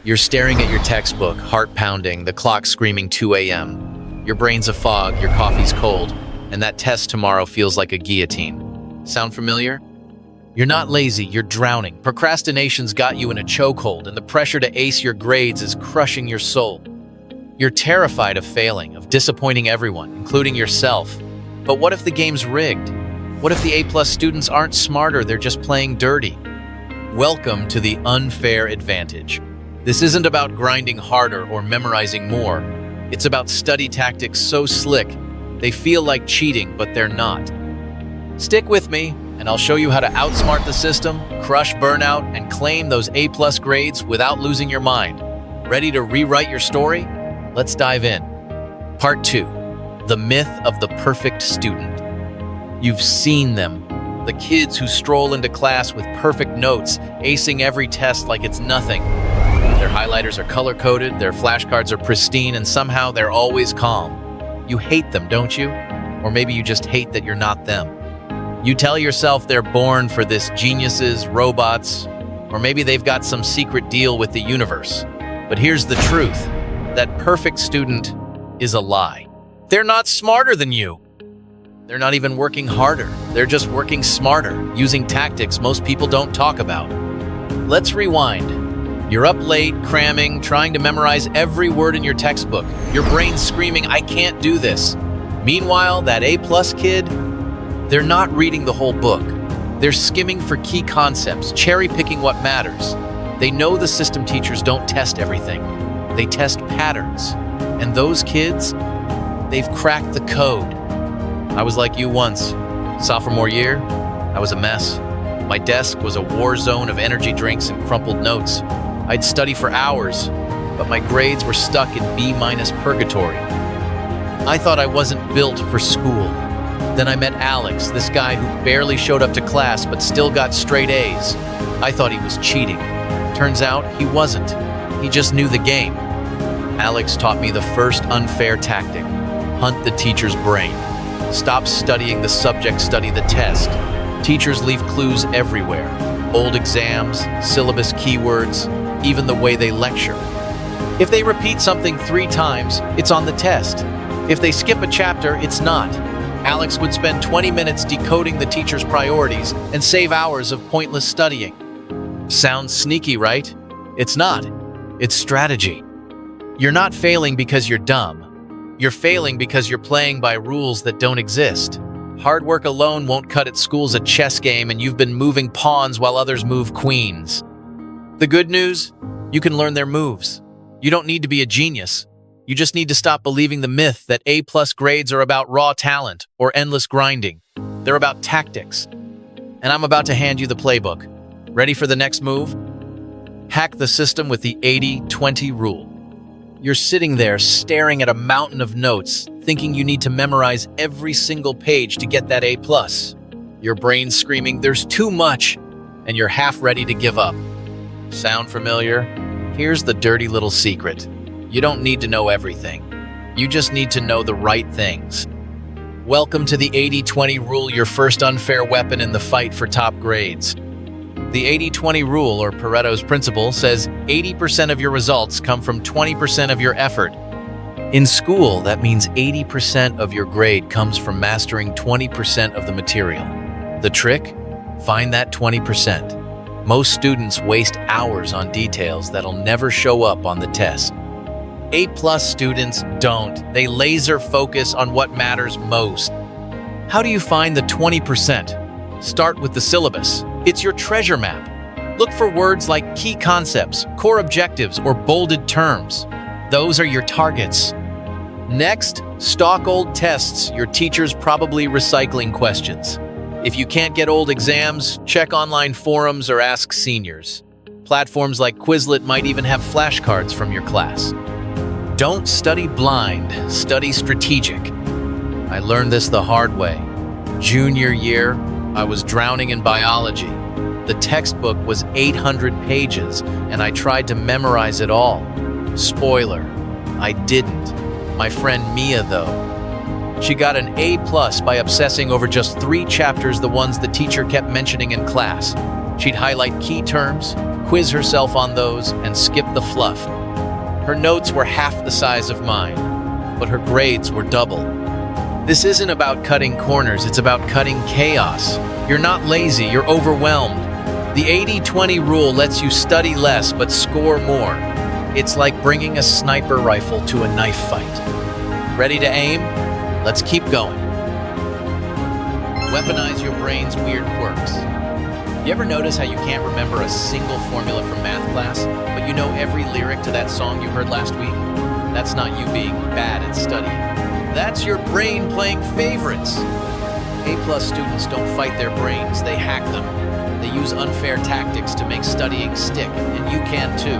You're staring at your textbook, heart pounding, the clock screaming 2 a.m. Your brain's a fog, your coffee's cold, and that test tomorrow feels like a guillotine. Sound familiar? You're not lazy, you're drowning. Procrastination's got you in a chokehold, and the pressure to ace your grades is crushing your soul. You're terrified of failing, of disappointing everyone, including yourself. But what if the game's rigged? What if the A-plus students aren't smarter, they're just playing dirty? Welcome to the unfair advantage. This isn't about grinding harder or memorizing more. It's about study tactics so slick, they feel like cheating, but they're not. Stick with me, and I'll show you how to outsmart the system, crush burnout, and claim those A-plus grades without losing your mind. Ready to rewrite your story? Let's dive in. Part 2. The myth of the perfect student. You've seen them. The kids who stroll into class with perfect notes, acing every test like it's nothing. Their highlighters are color-coded, their flashcards are pristine, and somehow they're always calm. You hate them, don't you? Or maybe you just hate that you're not them. You tell yourself they're born for this, geniuses, robots, or maybe they've got some secret deal with the universe. But here's the truth. That perfect student is a lie. They're not smarter than you. They're not even working harder. They're just working smarter, using tactics most people don't talk about. Let's rewind. You're up late, cramming, trying to memorize every word in your textbook. Your brain's screaming, I can't do this. Meanwhile, that A-plus kid, they're not reading the whole book. They're skimming for key concepts, cherry-picking what matters. They know the system teachers don't test everything. They test patterns. And those kids, they've cracked the code. I was like you once. Sophomore year, I was a mess. My desk was a war zone of energy drinks and crumpled notes. I'd study for hours, but my grades were stuck in B- purgatory. I thought I wasn't built for school. Then I met Alex, this guy who barely showed up to class but still got straight A's. I thought he was cheating. Turns out he wasn't. He just knew the game. Alex taught me the first unfair tactic: hunt the teacher's brain. Stop studying the subject, study the test. Teachers leave clues everywhere. Old exams, syllabus keywords, even the way they lecture. If they repeat something 3 times, it's on the test. If they skip a chapter, it's not. Alex would spend 20 minutes decoding the teacher's priorities and save hours of pointless studying. Sounds sneaky, right? It's not. It's strategy. You're not failing because you're dumb. You're failing because you're playing by rules that don't exist. Hard work alone won't cut it. School's a chess game and you've been moving pawns while others move queens. The good news? You can learn their moves. You don't need to be a genius. You just need to stop believing the myth that A-plus grades are about raw talent or endless grinding. They're about tactics. And I'm about to hand you the playbook. Ready for the next move? Hack the system with the 80-20 rule. You're sitting there staring at a mountain of notes, thinking you need to memorize every single page to get that A+. Your brain's screaming, there's too much, and you're half ready to give up. Sound familiar? Here's the dirty little secret. You don't need to know everything. You just need to know the right things. Welcome to the 80-20 rule, your first unfair weapon in the fight for top grades. The 80-20 rule, or Pareto's principle, says 80% of your results come from 20% of your effort. In school, that means 80% of your grade comes from mastering 20% of the material. The trick? Find that 20%. Most students waste hours on details that'll never show up on the test. A-plus students don't. They laser focus on what matters most. How do you find the 20%? Start with the syllabus. It's your treasure map. Look for words like key concepts, core objectives, or bolded terms. Those are your targets. Next, stock old tests, your teacher's probably recycling questions. If you can't get old exams, check online forums or ask seniors. Platforms like Quizlet might even have flashcards from your class. Don't study blind, study strategic. I learned this the hard way. Junior year, I was drowning in biology. The textbook was 800 pages, and I tried to memorize it all. Spoiler, I didn't. My friend Mia, though. She got an A+ by obsessing over just 3 chapters, the ones the teacher kept mentioning in class. She'd highlight key terms, quiz herself on those, and skip the fluff. Her notes were half the size of mine, but her grades were double. This isn't about cutting corners, it's about cutting chaos. You're not lazy, you're overwhelmed. The 80-20 rule lets you study less but score more. It's like bringing a sniper rifle to a knife fight. Ready to aim? Let's keep going. Weaponize your brain's weird quirks. You ever notice how you can't remember a single formula from math class, but you know every lyric to that song you heard last week? That's not you being bad at studying. That's your brain playing favorites. A+ students don't fight their brains, they hack them. They use unfair tactics to make studying stick, and you can too.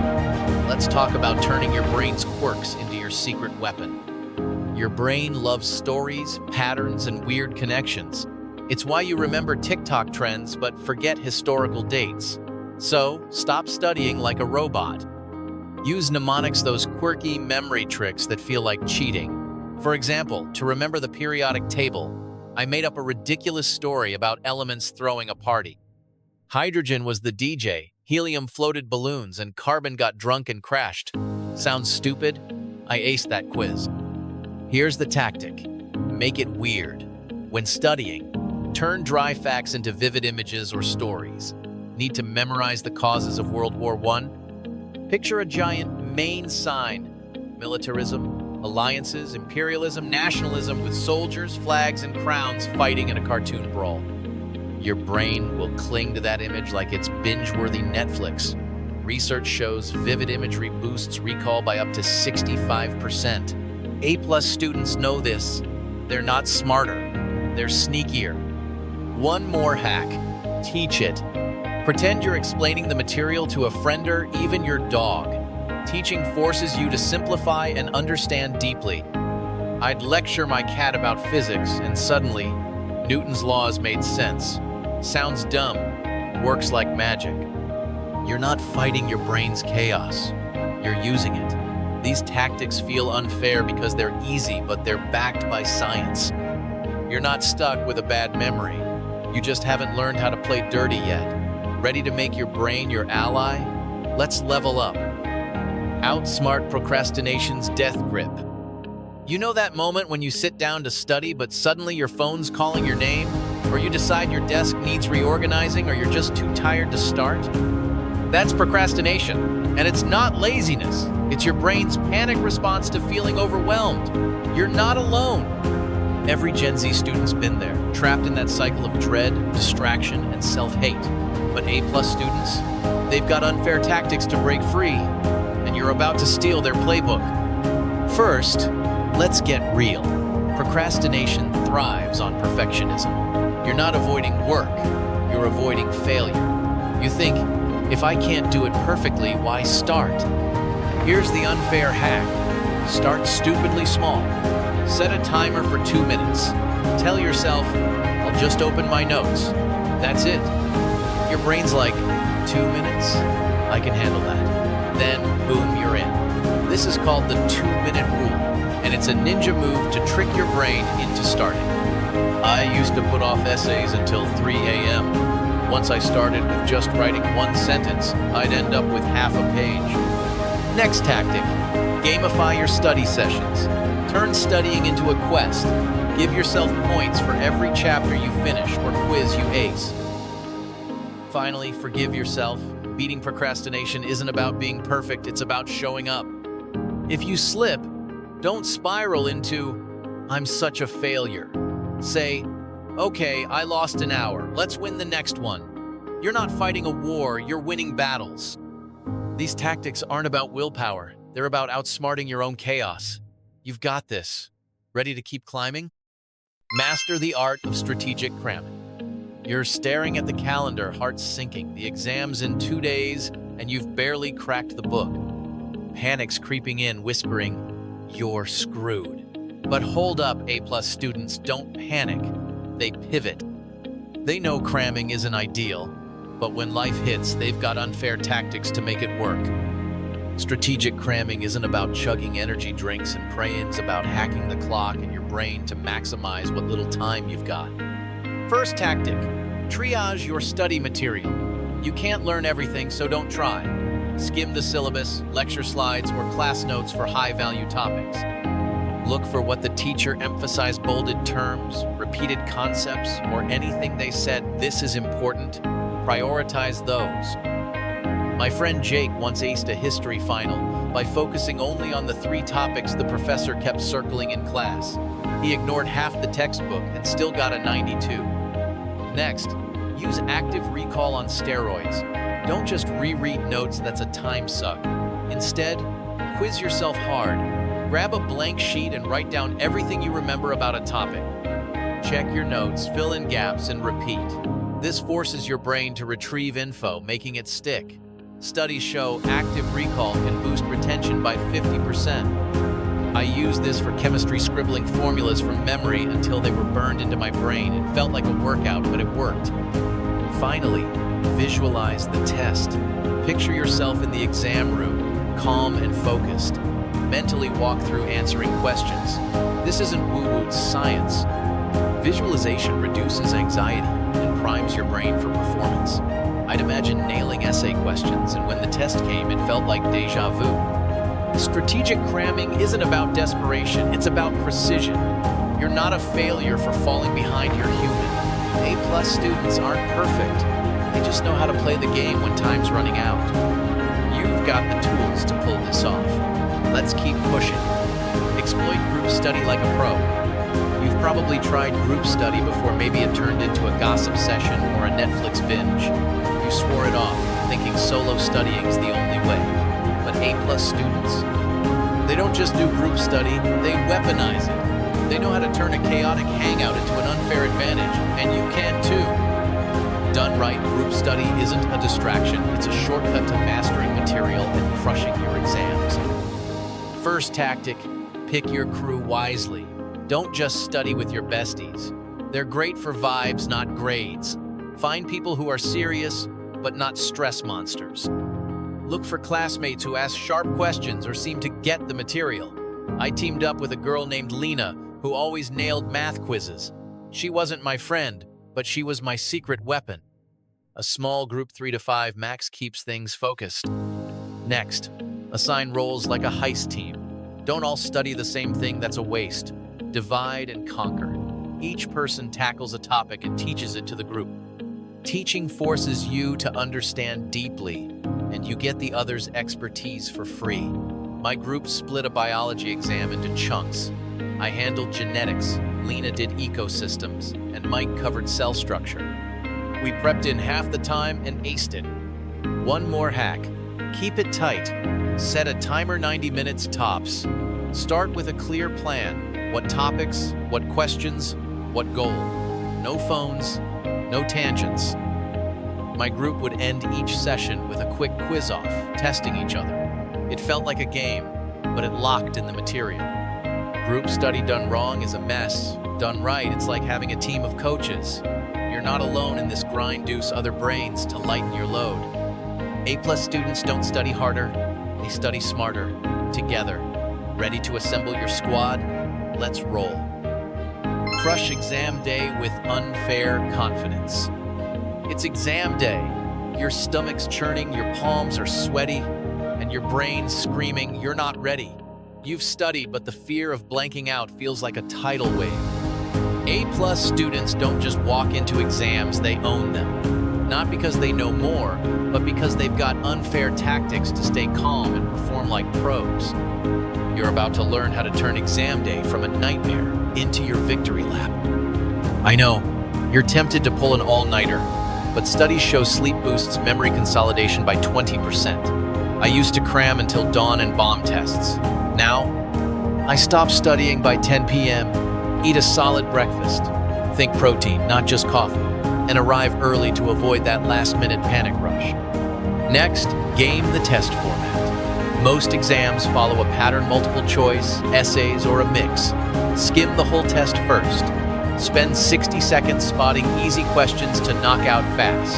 Let's talk about turning your brain's quirks into your secret weapon. Your brain loves stories, patterns, and weird connections. It's why you remember TikTok trends but forget historical dates. So, stop studying like a robot. Use mnemonics, those quirky memory tricks that feel like cheating. For example, to remember the periodic table, I made up a ridiculous story about elements throwing a party. Hydrogen was the DJ, helium floated balloons, and carbon got drunk and crashed. Sounds stupid? I aced that quiz. Here's the tactic. Make it weird. When studying, turn dry facts into vivid images or stories. Need to memorize the causes of World War I? Picture a giant main sign. Militarism, alliances, imperialism, nationalism with soldiers, flags, and crowns fighting in a cartoon brawl. Your brain will cling to that image like it's binge-worthy Netflix. Research shows vivid imagery boosts recall by up to 65%. A+ students know this. They're not smarter, they're sneakier. One more hack. Teach it. Pretend you're explaining the material to a friend or even your dog. Teaching forces you to simplify and understand deeply. I'd lecture my cat about physics, and suddenly, Newton's laws made sense. Sounds dumb, works like magic. You're not fighting your brain's chaos. You're using it. These tactics feel unfair because they're easy, but they're backed by science. You're not stuck with a bad memory. You just haven't learned how to play dirty yet. Ready to make your brain your ally? Let's level up. Outsmart procrastination's death grip. You know that moment when you sit down to study but suddenly your phone's calling your name? Or you decide your desk needs reorganizing or you're just too tired to start? That's procrastination. And it's not laziness. It's your brain's panic response to feeling overwhelmed. You're not alone. Every Gen Z student's been there, trapped in that cycle of dread, distraction, and self-hate. But A+ students, they've got unfair tactics to break free, and you're about to steal their playbook. First, let's get real. Procrastination thrives on perfectionism. You're not avoiding work, you're avoiding failure. You think, if I can't do it perfectly, why start? Here's the unfair hack. Start stupidly small. Set a timer for 2 minutes. Tell yourself, I'll just open my notes. That's it. Your brain's like, 2 minutes? I can handle that. Then, boom, you're in. This is called the 2-minute rule, and it's a ninja move to trick your brain into starting. I used to put off essays until 3 a.m. Once I started with just writing one sentence, I'd end up with half a page. Next tactic, gamify your study sessions. Turn studying into a quest. Give yourself points for every chapter you finish or quiz you ace. Finally, forgive yourself. Beating procrastination isn't about being perfect, it's about showing up. If you slip, don't spiral into, I'm such a failure. Say, okay, I lost an hour, let's win the next one. You're not fighting a war, you're winning battles. These tactics aren't about willpower, they're about outsmarting your own chaos. You've got this. Ready to keep climbing? Master the art of strategic cramming. You're staring at the calendar, heart sinking. The exam's in 2 days, and you've barely cracked the book. Panic's creeping in, whispering, you're screwed. But hold up, A+ students, don't panic. They pivot. They know cramming isn't ideal, but when life hits, they've got unfair tactics to make it work. Strategic cramming isn't about chugging energy drinks and praying, it's about hacking the clock in your brain to maximize what little time you've got. First tactic, triage your study material. You can't learn everything, so don't try. Skim the syllabus, lecture slides, or class notes for high-value topics. Look for what the teacher emphasized: bolded terms, repeated concepts, or anything they said, "This is important." Prioritize those. My friend Jake once aced a history final by focusing only on the 3 topics the professor kept circling in class. He ignored half the textbook and still got a 92. Next, use active recall on steroids. Don't just reread notes, that's a time suck. Instead, quiz yourself hard. Grab a blank sheet and write down everything you remember about a topic. Check your notes, fill in gaps, and repeat. This forces your brain to retrieve info, making it stick. Studies show active recall can boost retention by 50%. I used this for chemistry, scribbling formulas from memory until they were burned into my brain. It felt like a workout, but it worked. Finally, visualize the test. Picture yourself in the exam room, calm and focused. Mentally walk through answering questions. This isn't woo-woo, it's science. Visualization reduces anxiety and primes your brain for performance. I'd imagine nailing essay questions, and when the test came, it felt like deja vu. Strategic cramming isn't about desperation, it's about precision. You're not a failure for falling behind, you're human. A+ students aren't perfect. They just know how to play the game when time's running out. You've got the tools to pull this off. Let's keep pushing. Exploit group study like a pro. You've probably tried group study before. Maybe it turned into a gossip session or a Netflix binge. You swore it off, thinking solo studying's the only way. But A+ students, they don't just do group study, they weaponize it. They know how to turn a chaotic hangout into an unfair advantage, and you can too. Done right, group study isn't a distraction, it's a shortcut to mastering material and crushing your exams. First tactic, pick your crew wisely. Don't just study with your besties. They're great for vibes, not grades. Find people who are serious, but not stress monsters. Look for classmates who ask sharp questions or seem to get the material. I teamed up with a girl named Lena, who always nailed math quizzes. She wasn't my friend, but she was my secret weapon. A small group 3 to 5 max keeps things focused. Next, assign roles like a heist team. Don't all study the same thing, that's a waste. Divide and conquer. Each person tackles a topic and teaches it to the group. Teaching forces you to understand deeply, and you get the other's expertise for free. My group split a biology exam into chunks. I handled genetics, Lena did ecosystems, and Mike covered cell structure. We prepped in half the time and aced it. One more hack, keep it tight. Set a timer, 90 minutes tops. Start with a clear plan. What topics, what questions, what goal. No phones, no tangents. My group would end each session with a quick quiz-off, testing each other. It felt like a game, but it locked in the material. Group study done wrong is a mess. Done right, it's like having a team of coaches. You're not alone in this grind. Deuce other brains to lighten your load. A+ students don't study harder, they study smarter, together. Ready to assemble your squad? Let's roll. Crush exam day with unfair confidence. It's exam day. Your stomach's churning, your palms are sweaty, and your brain's screaming, you're not ready. You've studied, but the fear of blanking out feels like a tidal wave. A+ students don't just walk into exams, they own them. Not because they know more, but because they've got unfair tactics to stay calm and perform like pros. You're about to learn how to turn exam day from a nightmare into your victory lap. I know, you're tempted to pull an all-nighter, but studies show sleep boosts memory consolidation by 20%. I used to cram until dawn and bomb tests. Now, I stop studying by 10 p.m., eat a solid breakfast, think protein, not just coffee, and arrive early to avoid that last-minute panic rush. Next, game the test format. Most exams follow a pattern, multiple choice, essays, or a mix. Skim the whole test first. Spend 60 seconds spotting easy questions to knock out fast.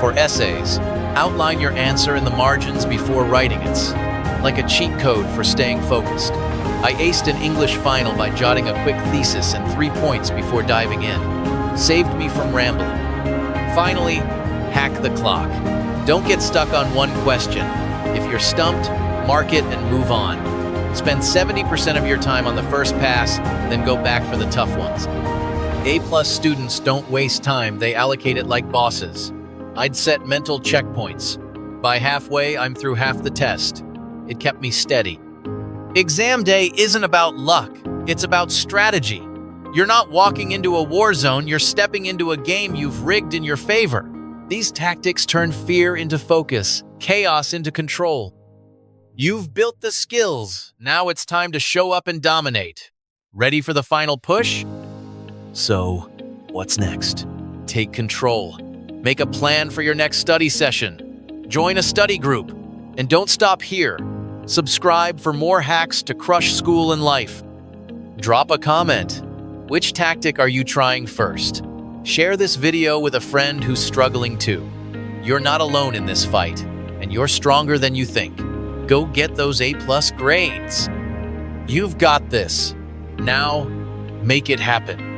For essays, outline your answer in the margins before writing it, like a cheat code for staying focused. I aced an English final by jotting a quick thesis and 3 points before diving in. Saved me from rambling. Finally, Hack the clock. Don't get stuck on one question. If you're stumped, mark it and move on. Spend 70% of your time on the first pass, then go back for the tough ones. A+ students don't waste time, they allocate it like bosses. I'd set mental checkpoints. By halfway, I'm through half the test. It kept me steady. Exam day isn't about luck, it's about strategy. You're not walking into a war zone, you're stepping into a game you've rigged in your favor. These tactics turn fear into focus, chaos into control. You've built the skills, now it's time to show up and dominate. Ready for the final push? So, what's next? Take control. Make a plan for your next study session. Join a study group. And don't stop here. Subscribe for more hacks to crush school and life. Drop a comment. Which tactic are you trying first? Share this video with a friend who's struggling too. You're not alone in this fight, and you're stronger than you think. Go get those A+ grades. You've got this. Now, make it happen.